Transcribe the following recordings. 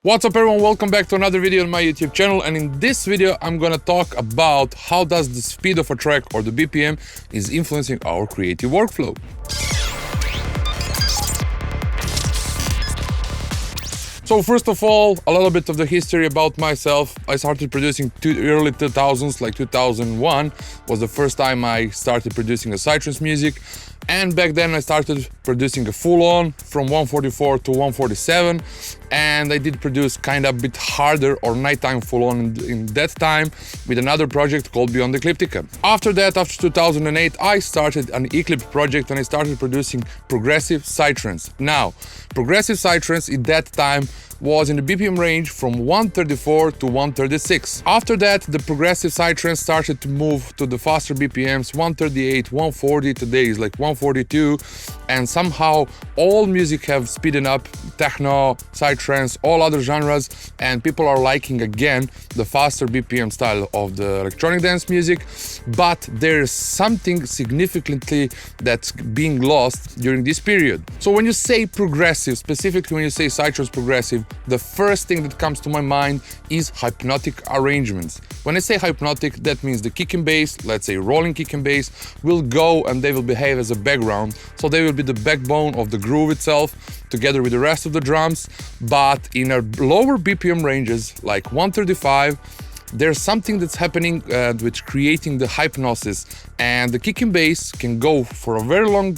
What's up everyone, welcome back to another video on my YouTube channel, and in this video I'm gonna talk about how does the speed of a track or the BPM is influencing our creative workflow. So first of all, a little bit of the history about myself. I started producing early 2000s, like 2001 was the first time I started producing a Psytrance music. And back then I started producing a full-on from 144 to 147, and I did produce kind of a bit harder or nighttime full-on in that time with another project called Beyond Ecliptica. After that, after 2008, I started an Eclipse project and I started producing progressive Psytrance. Now, progressive Psytrance at that time was in the BPM range from 134 to 136. After that, the progressive Psytrance started to move to the faster BPMs, 138, 140, today is like 142, and somehow all music have speeded up, techno, Psytrance, all other genres, and people are liking again the faster BPM style of the electronic dance music, but there's something significantly that's being lost during this period. So when you say progressive, specifically when you say Psytrance progressive, the first thing that comes to my mind is hypnotic arrangements. When I say hypnotic, that means the kick and bass, let's say rolling kick and bass, will go and they will behave as a background. So they will be the backbone of the groove itself, together with the rest of the drums. But in our lower BPM ranges, like 135, there's something that's happening with creating the hypnosis, and the kick and bass can go for a very long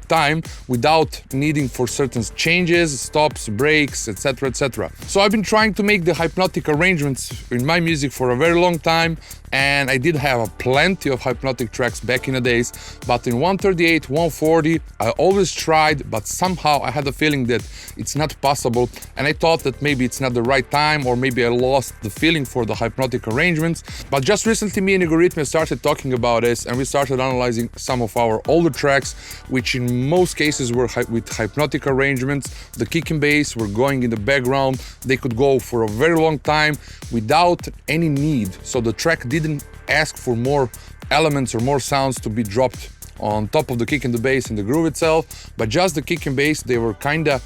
time without needing for certain changes, stops, breaks, etc, etc. So I've been trying to make the hypnotic arrangements in my music for a very long time, and I did have plenty of hypnotic tracks back in the days, but in 138, 140, I always tried, but somehow I had a feeling that it's not possible, and I thought that maybe it's not the right time, or maybe I lost the feeling for the hypnotic arrangements. But just recently me and Igorithmia started talking about this, and we started analyzing some of our older tracks, which in most cases were with hypnotic arrangements. The kick and bass were going in the background, they could go for a very long time without any need, so the track didn't ask for more elements or more sounds to be dropped on top of the kick and the bass and the groove itself, but just the kick and bass, they were kinda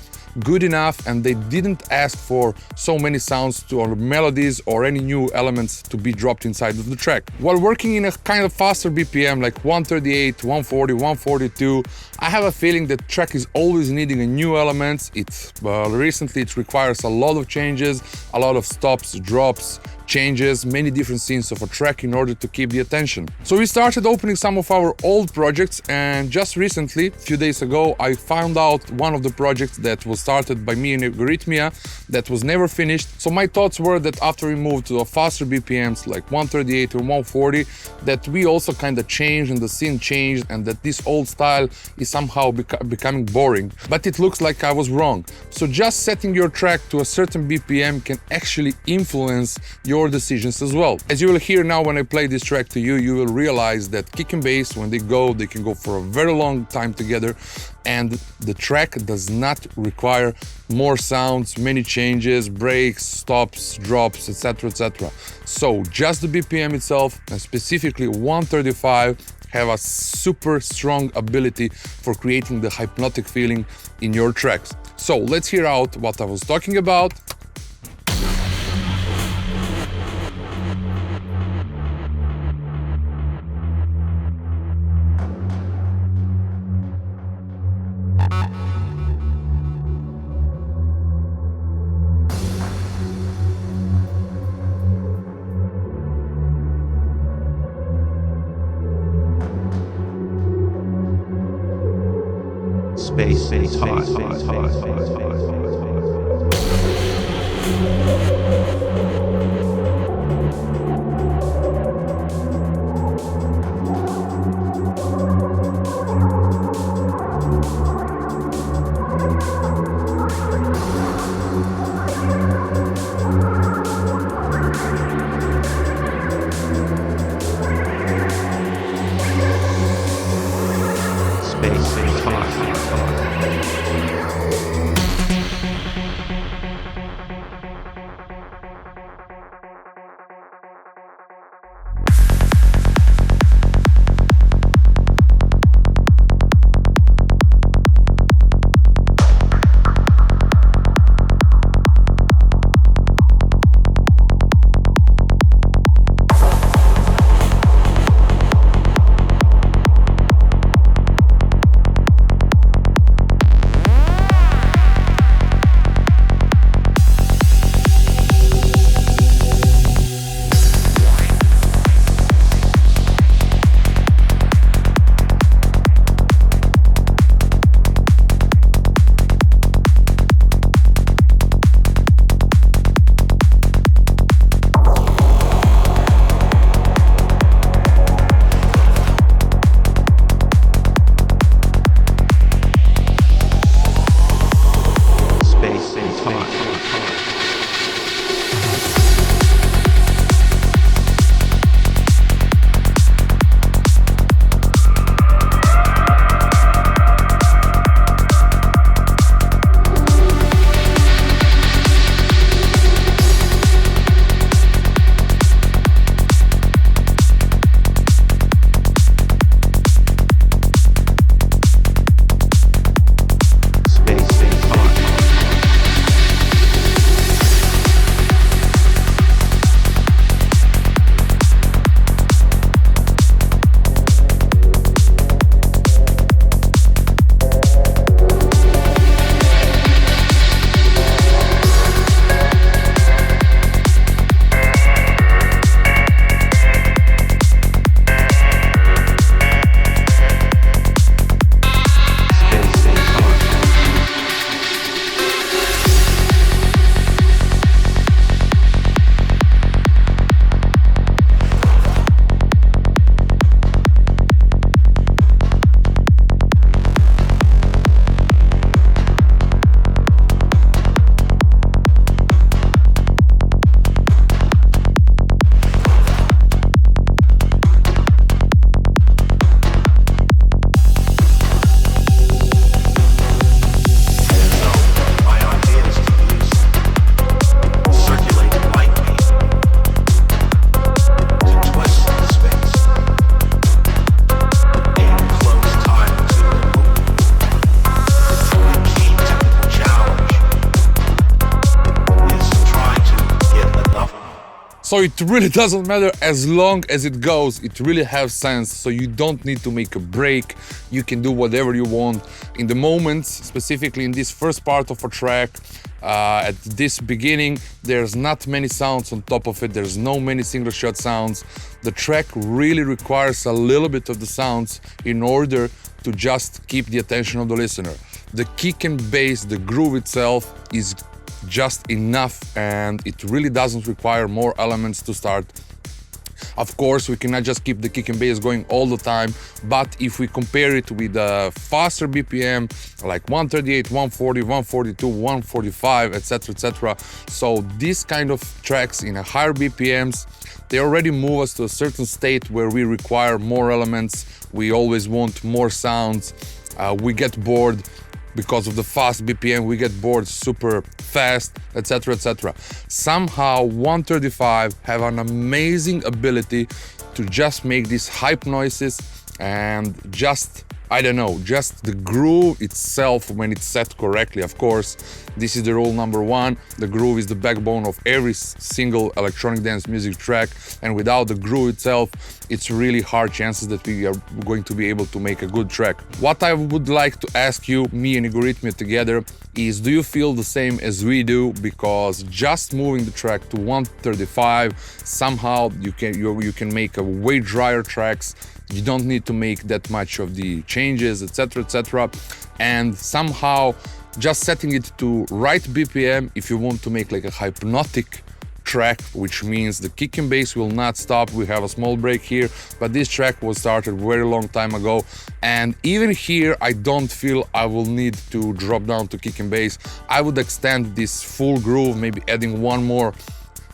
good enough, and they didn't ask for so many sounds or melodies or any new elements to be dropped inside of the track. While working in a kind of faster BPM like 138, 140, 142, I have a feeling that track is always needing a new elements. Recently it requires a lot of changes, a lot of stops, drops, changes, many different scenes of a track in order to keep the attention. So we started opening some of our old projects, and just recently, a few days ago, I found out one of the projects that was started by me and Igorithmia that was never finished. So my thoughts were that after we moved to a faster BPMs like 138 or 140, that we also kind of changed and the scene changed, and that this old style is somehow becoming boring. But it looks like I was wrong. So just setting your track to a certain BPM can actually influence your decisions as well. As you will hear now when I play this track to you, you will realize that kick and bass, when they can go for a very long time together, and the track does not require more sounds, many changes, breaks, stops, drops, etc, etc. So just the BPM itself, and specifically 135, have a super strong ability for creating the hypnotic feeling in your tracks. So let's hear out what I was talking about. Space and time. Space and time. So it really doesn't matter as long as it goes, it really has sense, so you don't need to make a break, you can do whatever you want. In the moments, specifically in this first part of a track, at this beginning, there's not many sounds on top of it, there's no many single shot sounds. The track really requires a little bit of the sounds in order to just keep the attention of the listener. The kick and bass, the groove itself is just enough, and it really doesn't require more elements to start. Of course, we cannot just keep the kick and bass going all the time, but if we compare it with a faster BPM like 138, 140, 142, 145, etc., so these kind of tracks in a higher BPMs, they already move us to a certain state where we require more elements, we always want more sounds, we get bored. Because of the fast BPM, we get bored super fast, etc. Somehow 135 have an amazing ability to just make these hype noises and just, I don't know, just the groove itself when it's set correctly. Of course, this is the rule number one. The groove is the backbone of every single electronic dance music track, and without the groove itself, it's really hard chances that we are going to be able to make a good track. What I would like to ask you, me and Igorhythmia together, is do you feel the same as we do? Because just moving the track to 135, somehow you can make a way drier tracks. You don't need to make that much of the changes, etc. And somehow just setting it to right BPM, if you want to make like a hypnotic track, which means the kick and bass will not stop. We have a small break here, but this track was started very long time ago, and even here I don't feel I will need to drop down to kick and bass. I would extend this full groove, maybe adding one more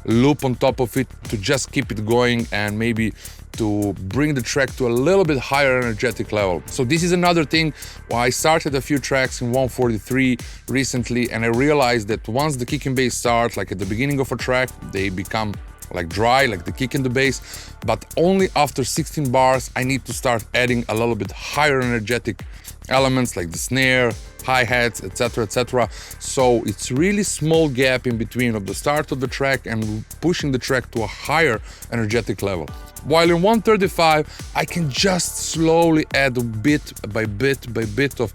loop on top of it to just keep it going and maybe to bring the track to a little bit higher energetic level. So this is another thing why I started a few tracks in 143 recently, and I realized that once the kick and bass start, like at the beginning of a track, they become like dry, like the kick and the bass, but only after 16 bars I need to start adding a little bit higher energetic elements like the snare, hi-hats, etc. So it's really small gap in between of the start of the track and pushing the track to a higher energetic level. While in 135 I can just slowly add bit by bit of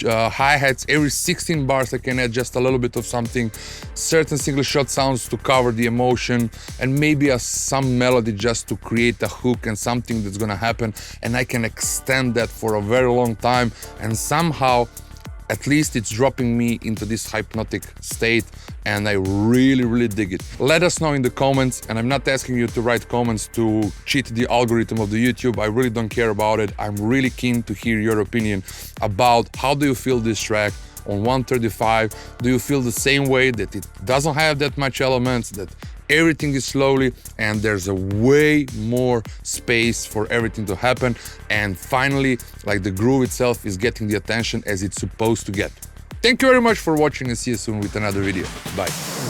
hi-hats. Every 16 bars I can add just a little bit of something, certain single shot sounds to cover the emotion, and maybe some melody just to create a hook and something that's gonna happen, and I can extend that for a very long time, and somehow at least it's dropping me into this hypnotic state, and I really dig it. Let us know in the comments, and I'm not asking you to write comments to cheat the algorithm of the YouTube. I really don't care about it. I'm really keen to hear your opinion about how do you feel this track on 135. Do you feel the same way, that it doesn't have that much elements, that everything is slowly and there's a way more space for everything to happen, and finally like the groove itself is getting the attention as it's supposed to get? Thank you very much for watching, and see you soon with another video. Bye.